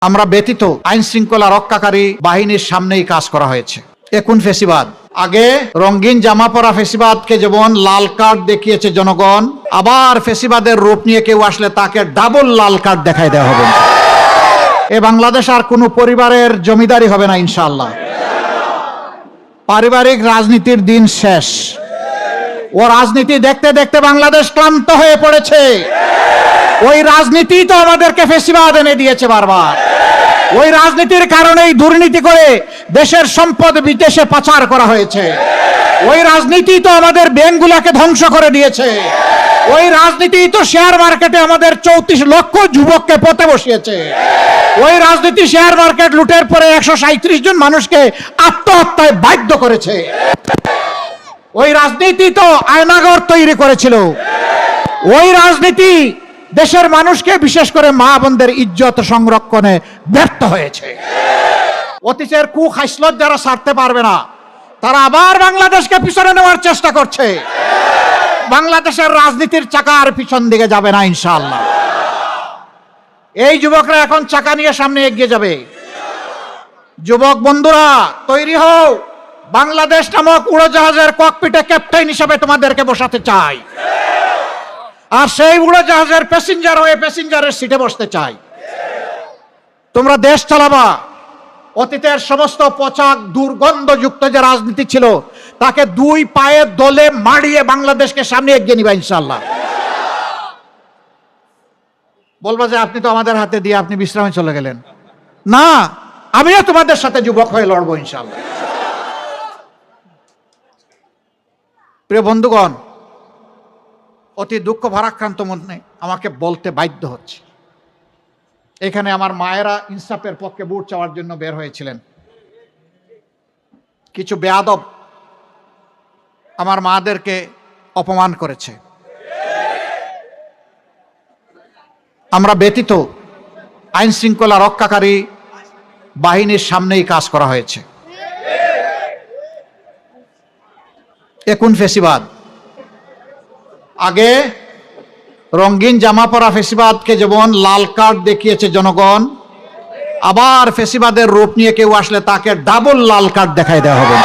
আমরা ব্যতীত আইন শৃঙ্খলা রক্ষাকারী বাহিনীর সামনেই কাজ করা হয়েছে। এখন ফেসিবাদ, আগে রঙিন জামা পরা ফেসিবাদকে যেমন লাল কার্ড দেখিয়েছে জনগণ, আবার ফেসিবাদের রূপ নিয়ে কেউ আসলে তাকে ডাবল লাল কার্ড দেখাই দেওয়া হবে। এ বাংলাদেশ আর কোনো পরিবারের জমিদারি হবে না ইনশাআল্লাহ। পারিবারিক রাজনীতির দিন শেষ। ও রাজনীতি দেখতে দেখতে বাংলাদেশ ক্লান্ত হয়ে পড়েছে। ওই রাজনীতি তো আমাদেরকে ফেসিবাদ এনে দিয়েছে বারবার। ওই রাজনীতির কারণেই দুর্নীতি করে দেশের সম্পদ বিদেশে পাচার করা হয়েছে। ওই রাজনীতি তো আমাদের ব্যাংকগুলোকে ধ্বংস করে দিয়েছে। ওই রাজনীতি তো শেয়ার মার্কেটে আমাদের 34 লক্ষ যুবককে পথে বসিয়েছে। ওই রাজনীতি শেয়ার মার্কেট লুটের পরে 137 জন মানুষকে আত্মহত্যায় বাধ্য করেছে। ওই রাজনীতি তো আয়নাঘর তৈরি করেছিল। ওই রাজনীতি দেশের মানুষকে, বিশেষ করে মা বোনদের ইজ্জত সংরক্ষণে ব্যর্থ হয়েছে। অতীতের কুখাইসলত যারা ছাড়তে পারবে না, তারা আবার বাংলাদেশকে পিছনে নেওয়ার চেষ্টা করছে। বাংলাদেশের রাজনীতির চাকা আর পিছন দিকে যাবে না ইনশাআল্লাহ। এই যুবকরা এখন চাকা নিয়ে সামনে এগিয়ে যাবে। যুবক বন্ধুরা তৈরি হও। বাংলাদেশ নামক উড়োজাহাজের ককপিটে ক্যাপ্টেন হিসেবে তোমাদেরকে বসাতে চাই। আর সেই উড়োজাহাজের প্যাসেঞ্জার হয়ে প্যাসেঞ্জারের সিটে বসতে চাই। তোমরা দেশ চালাবা। অতীতের সমস্ত পচা দুর্গন্ধযুক্ত যে রাজনীতি ছিল, তাকে দুই পায়ে দলে মারিয়ে বাংলাদেশকে সামনে এগিয়ে নিবা ইনশাআল্লাহ। বলবা যে আপনি তো আমাদের হাতে দিয়ে আপনি বিশ্রামে চলে গেলেন। না, আমিও তোমাদের সাথে যুবক হয়ে লড়বো ইনশাআল্লাহ। প্রিয় বন্ধুগণ, অতি দুঃখ ভারাক্রান্ত মনে আমাকে বলতে বাধ্য হচ্ছে, এখানে আমার মায়েরা ইনসাফের পক্ষে ভোট চাওয়ার জন্য বের হয়েছিলেন। কিছু বেয়াদব আমার মাদেরকে অপমান করেছে। আমরা ব্যতীত আইন শৃঙ্খলা রক্ষাকারী বাহিনীর সামনেই কাজ করা হয়েছে। এখন ফেসিবাদ, আগে রঙিন জামা পরা ফেসিবাদকে যেমন লাল কার্ড দেখিয়েছে জনগণ, আবার ফেসিবাদের রূপ নিয়ে কেউ আসলে তাকে ডাবল লাল কার্ড দেখাই দেওয়া হবে।